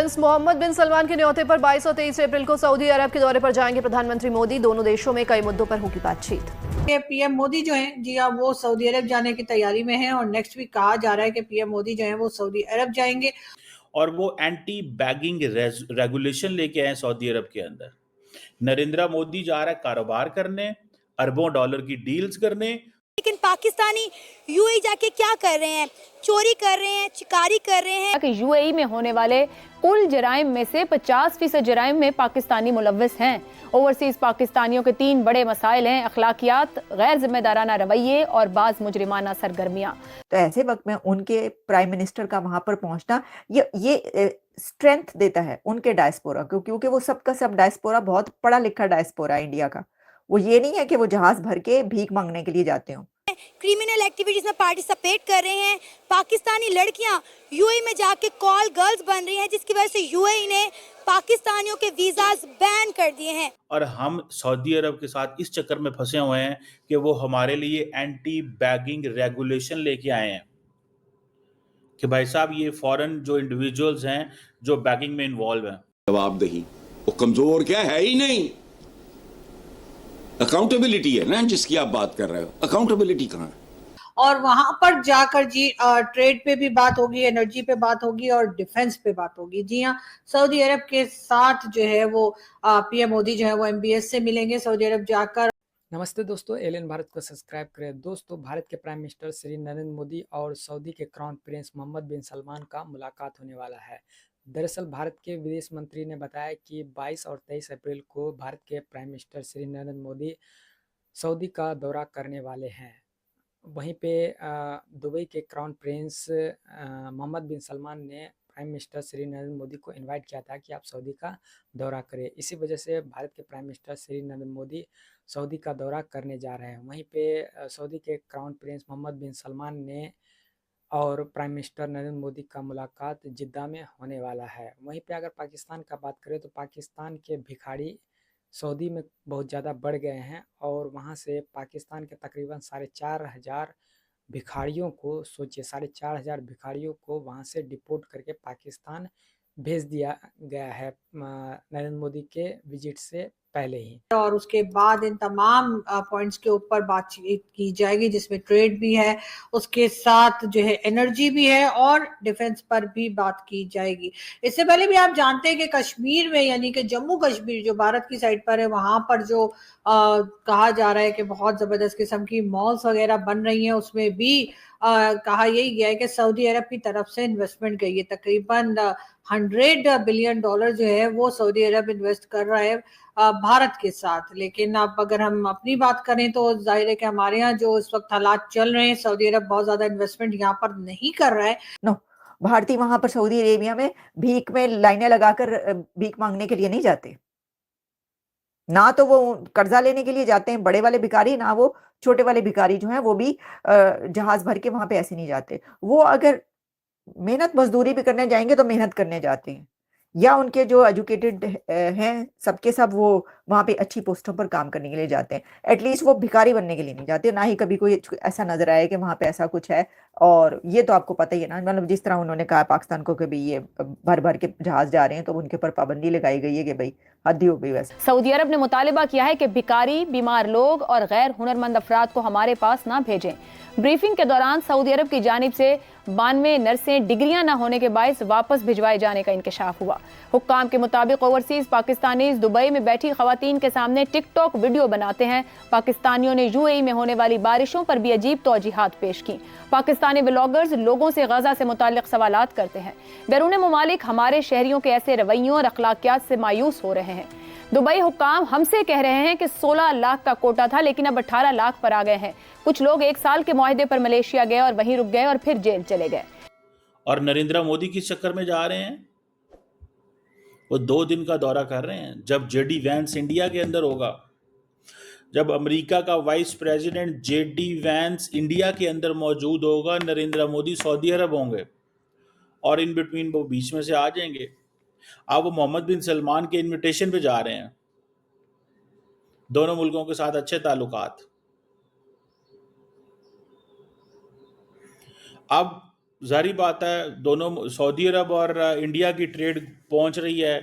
Prince Mohammad बिन सलमान के न्योते पर 22 और 23 अप्रैल को सऊदी अरब के दौरे पर जाएंगे प्रधानमंत्री मोदी। दोनों देशों में कई मुद्दों पर होगी बातचीत। पीएम मोदी जो हैं जी हाँ, वो सऊदी अरब जाने की तैयारी में हैं और नेक्स्ट वीक कहा जा रहा है कि पीएम मोदी जो हैं वो सऊदी अरब जाएंगे और वो एंटी बैगिंग रेगुलेशन लेके आए सऊदी अरब के अंदर। नरेंद्र मोदी जा रहा है कारोबार करने, अरबों डॉलर की डील्स करने। लेकिन पाकिस्तानी यूएई जाके क्या कर रहे हैं? चोरी कर रहे हैं, चिकारी कर रहे हैं। कि यूएई में होने वाले कुल जराइम में से 50% जराइम में पाकिस्तानी मुलव्वस हैं। ओवरसीज पाकिस्तानियों के 3 बड़े मसाइल हैं: अखलाकियात, गैर जिम्मेदाराना रवैये और बाज मुजरिमाना सरगर्मियां। तो ऐसे वक्त में उनके प्राइम मिनिस्टर का वहां पर पहुंचना ये स्ट्रेंथ देता है उनके डायस्पोरा को, क्योंकि वो सबका सब डायस्पोरा बहुत पढ़ा लिखा डायस्पोरा इंडिया का। वो ये नहीं है कि वो जहाज भर के भीख मांगने के लिए जाते हो। क्रिमिनल एक्टिविटीज में पार्टिसिपेट कर रहे हैं। पाकिस्तानी लड़कियां यूएई में जाके कॉल गर्ल्स बन रही हैं, जिसकी वजह से यूएई ने पाकिस्तानियों के वीजाज बैन कर दिए हैं। और हम सऊदी अरब के साथ इस चक्कर में फंसे हुए हैं कि वो हमारे लिए एंटी बैगिंग रेगुलेशन लेके आए हैं कि भाई साहब ये फॉरेन जो इंडिविजुअल्स हैं जो बैगिंग में इन्वॉल्व हैं, जवाबदेही वो कमजोर क्या है ही नहीं। अकाउंटेबिलिटी है ना जिसकी आप बात कर रहे हो, अकाउंटेबिलिटी कहाँ है? और वहां पर जाकर जी ट्रेड पे भी बात होगी, एनर्जी पे बात होगी और डिफेंस पे बात होगी। जी हाँ, सऊदी अरब के साथ जो है वो पीएम मोदी जो है वो एमबीएस से मिलेंगे सऊदी अरब जाकर। नमस्ते दोस्तों, एलियन भारत को सब्सक्राइब करें। दोस्तों, भारत के प्राइम मिनिस्टर श्री नरेंद्र मोदी और सऊदी के क्राउन प्रिंस मोहम्मद बिन सलमान का मुलाकात होने वाला है। दरअसल भारत के विदेश मंत्री ने बताया कि 22 और 23 अप्रैल को भारत के prime minister Shri Narendra Modi Saudi का दौरा करने वाले हैं। वहीं पे दुबई के क्राउन प्रिंस मोहम्मद बिन सलमान ने प्राइम मिनिस्टर श्री नरेंद्र मोदी को इनवाइट किया था कि आप सऊदी का दौरा करें। इसी वजह से भारत के prime minister Shri Narendra Modi Saudi का दौरा करने जा रहे हैं। वहीं पे सऊदी के क्राउन प्रिंस मोहम्मद बिन सलमान ने और प्राइम मिनिस्टर नरेंद्र मोदी का मुलाकात जिद्दा में होने वाला है। वहीं पे अगर पाकिस्तान का बात करें तो पाकिस्तान के भिखारी सऊदी में बहुत ज़्यादा बढ़ गए हैं और वहाँ से पाकिस्तान के तकरीबन 4,500 भिखारियों को, सोचिए 4,500 भिखारियों को वहाँ से डिपोर्ट करके पाकिस्तान भेज दिया गया है नरेंद्र मोदी के विजिट से पहले ही। और उसके बाद इन तमाम पॉइंट्स के ऊपर बातचीत की जाएगी, जिसमें ट्रेड भी है, उसके साथ जो है एनर्जी भी है और डिफेंस पर भी बात की जाएगी। इससे पहले भी आप जानते हैं कि कश्मीर में, यानी कि जम्मू कश्मीर जो भारत की साइड पर है, वहां पर जो कहा जा रहा है कि बहुत जबरदस्त किस्म की मॉल्स वगैरह बन रही हैं, उसमें भी कहा यही गया है कि सऊदी अरब की तरफ से इन्वेस्टमेंट गई है। तकरीबन $100 बिलियन जो है वो सऊदी अरब इन्वेस्ट कर रहा है भारत के साथ। लेकिन अब अगर हम अपनी बात करें तो जाहिर है कि हमारे यहाँ जो इस वक्त हालात चल रहे हैं, सऊदी अरब बहुत ज्यादा इन्वेस्टमेंट यहाँ पर नहीं कर रहा है। नो, भारतीय वहां पर सऊदी अरेबिया में भीख में लाइनें लगाकर भीख मांगने के लिए नहीं जाते। ना तो वो कर्जा लेने के लिए जाते हैं बड़े वाले भिखारी, ना वो छोटे वाले भिखारी जो हैं वो भी जहाज भर के वहां पे ऐसे नहीं जाते। वो अगर मेहनत मजदूरी भी करने जाएंगे तो मेहनत करने जाते हैं, या उनके जो एजुकेटेड हैं सबके सब वो वहाँ पे अच्छी पोस्टों पर काम करने के लिए जाते हैं। एटलीस्ट वो भिखारी बनने के लिए नहीं जाते। ना ही कभी कोई ऐसा नजर आया कि वहाँ पे ऐसा कुछ है। और ये तो आपको पता ही है ना, मतलब जिस तरह उन्होंने कहा पाकिस्तान को कि भाई ये भर भर के जहाज जा रहे हैं तो उनके ऊपर पाबंदी लगाई गई है कि भाई हद ही हो गई। वैसे सऊदी अरब ने मुतालिबा किया है कि भिखारी, बीमार लोग और गैर हुनरमंद अफराद को हमारे पास ना भेजें। ब्रीफिंग के दौरान सऊदी अरब की जानिब से 92 नर्सें डिग्रियां न होने के बायस वापस भिजवाए जाने का इंकशाफ हुआ। हुक्काम के मुताबिक ओवरसीज पाकिस्तानीज दुबई में बैठी खवातीन के सामने टिकटॉक वीडियो बनाते हैं। पाकिस्तानियों ने यूएई में होने वाली बारिशों पर भी अजीब तौजीहात पेश की। पाकिस्तानी व्लॉगर्स लोगों से गजा से मुताल्लिक सवालात करते हैं। बैरून मुमालिक हमारे शहरियों के ऐसे रवैयों और अखलाकियात से मायूस हो रहे हैं। दुबई हुक्काम हमसे कह रहे हैं कि 16 लाख का कोटा था, लेकिन अब 18 लाख पर आ गए हैं। कुछ लोग 1 साल के मुआहदे पर मलेशिया गए और वहीं रुक गए और फिर जेल चले गए। और नरेंद्र मोदी किस चक्कर में जा रहे हैं? वो 2 दिन का दौरा कर रहे हैं। जब जेडी वैंस इंडिया के अंदर होगा, जब अमेरिका का vice president JD Vance India के अंदर मौजूद होगा, नरेंद्र मोदी सऊदी अरब होंगे और इन बिटवीन वो बीच में से आ जाएंगे। अब वो मोहम्मद बिन सलमान के इनविटेशन पे जा रहे हैं। दोनों मुल्कों के साथ अच्छे ताल्लुकात। अब जारी बात है, दोनों सऊदी अरब और इंडिया की ट्रेड पहुंच रही है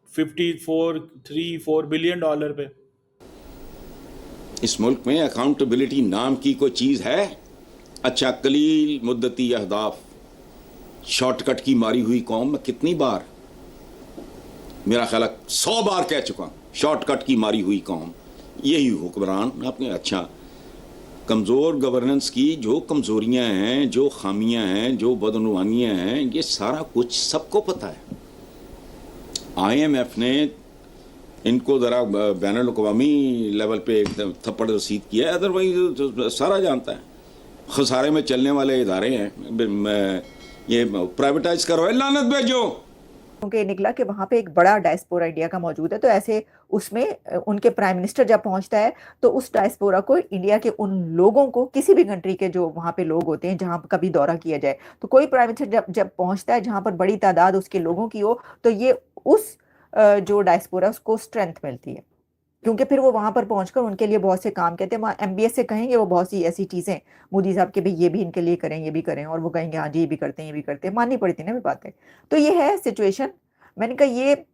54 बिलियन डॉलर पे। इस मुल्क में अकाउंटेबिलिटी नाम की कोई चीज है? अच्छा, कलील मुद्दती अहदाफ, शॉर्टकट की मारी हुई कौम। मैं कितनी बार, मेरा ख्याल 100 बार कह चुका, शॉर्टकट की मारी हुई कौम। यही हुक्मरान आपने, अच्छा, कमज़ोर गवर्नेंस की जो कमज़ोरियां हैं, जो खामियां हैं, जो बदनुवानियां हैं, ये सारा कुछ सबको पता है। IMF ने इनको ज़रा बैनुल अक़वामी लेवल पे एकदम थप्पड़ रसीद किया है, अदरवाइज सारा जानता है। खसारे में चलने वाले इदारे हैं, ये प्राइवेटाइज करो, लानत भेजो। क्योंकि ये निकला कि वहां पे एक बड़ा डायस्पोरा इंडिया का मौजूद है, तो ऐसे उसमें उनके प्राइम मिनिस्टर जब पहुंचता है तो उस डायस्पोरा को, इंडिया के उन लोगों को, किसी भी कंट्री के जो वहां पे लोग होते हैं जहां पर कभी दौरा किया जाए, तो कोई प्राइम मिनिस्टर जब जब पहुंचता है जहां पर बड़ी तादाद उसके लोगों की हो, तो ये उस जो डायस्पोरा उसको स्ट्रेंथ मिलती है, क्योंकि फिर वो वहां पर पहुंचकर उनके लिए बहुत से काम कहते हैं। वहाँ MBS से कहेंगे वो बहुत सी ऐसी चीजें मोदी साहब के, भाई ये भी इनके लिए करें, ये भी करें, और वो कहेंगे हाँ जी ये भी करते हैं, ये भी करते हैं, माननी पड़ती है ना भी बातें। तो ये है सिचुएशन। मैंने कहा ये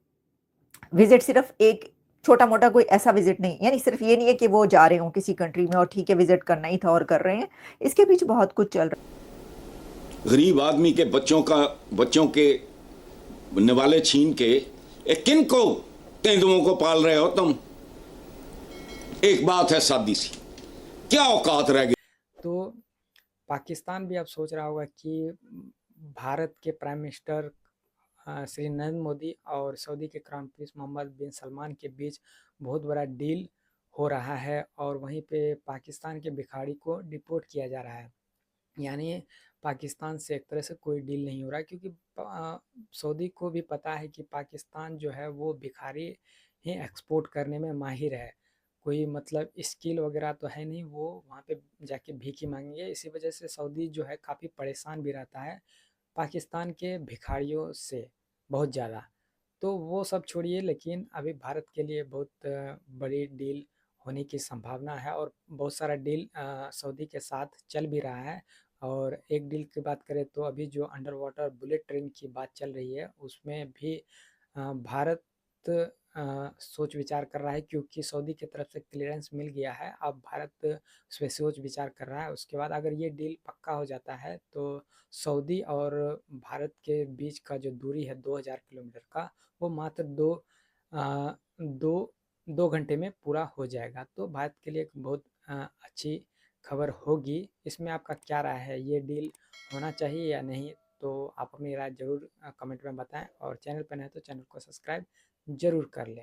विजिट सिर्फ एक छोटा मोटा कोई ऐसा विजिट नहीं, यानी सिर्फ ये नहीं है कि वो जा रहे हो किसी कंट्री में और ठीक है विजिट करना ही था और कर रहे हैं, इसके पीछे बहुत कुछ चल रहा है। गरीब आदमी के बच्चों के निवाले छीन के किन को, तेंदुओं को पाल रहे हो तुम? एक बात है सादी सी, क्या औकात रह गई? तो पाकिस्तान भी अब सोच रहा होगा कि भारत के प्राइम मिनिस्टर श्री नरेंद्र मोदी और सऊदी के क्राउन प्रिंस मोहम्मद बिन सलमान के बीच बहुत बड़ा डील हो रहा है, और वहीं पे पाकिस्तान के भिखारी को डिपोर्ट किया जा रहा है। यानी पाकिस्तान से एक तरह से कोई डील नहीं हो रहा है, क्योंकि सऊदी को भी पता है कि पाकिस्तान जो है वो भिखारी ही एक्सपोर्ट करने में माहिर है, कोई मतलब स्किल वगैरह तो है नहीं, वो वहाँ पे जाके भीख ही मांगेंगे। इसी वजह से सऊदी जो है काफ़ी परेशान भी रहता है पाकिस्तान के भिखारियों से बहुत ज़्यादा। तो वो सब छोड़िए, लेकिन अभी भारत के लिए बहुत बड़ी डील होने की संभावना है, और बहुत सारा डील सऊदी के साथ चल भी रहा है। और एक डील की बात करें तो अभी जो अंडर वाटर बुलेट ट्रेन की बात चल रही है, उसमें भी भारत सोच विचार कर रहा है, क्योंकि सऊदी की तरफ से क्लियरेंस मिल गया है। अब भारत उस पर सोच विचार कर रहा है। उसके बाद अगर ये डील पक्का हो जाता है तो सऊदी और भारत के बीच का जो दूरी है 2000 किलोमीटर का, वो मात्र दो घंटे में पूरा हो जाएगा। तो भारत के लिए एक बहुत अच्छी खबर होगी। इसमें आपका क्या राय है, ये डील होना चाहिए या नहीं? तो आप अपनी राय ज़रूर कमेंट में बताएं, और चैनल पर नए हैं तो चैनल को सब्सक्राइब ज़रूर कर लें।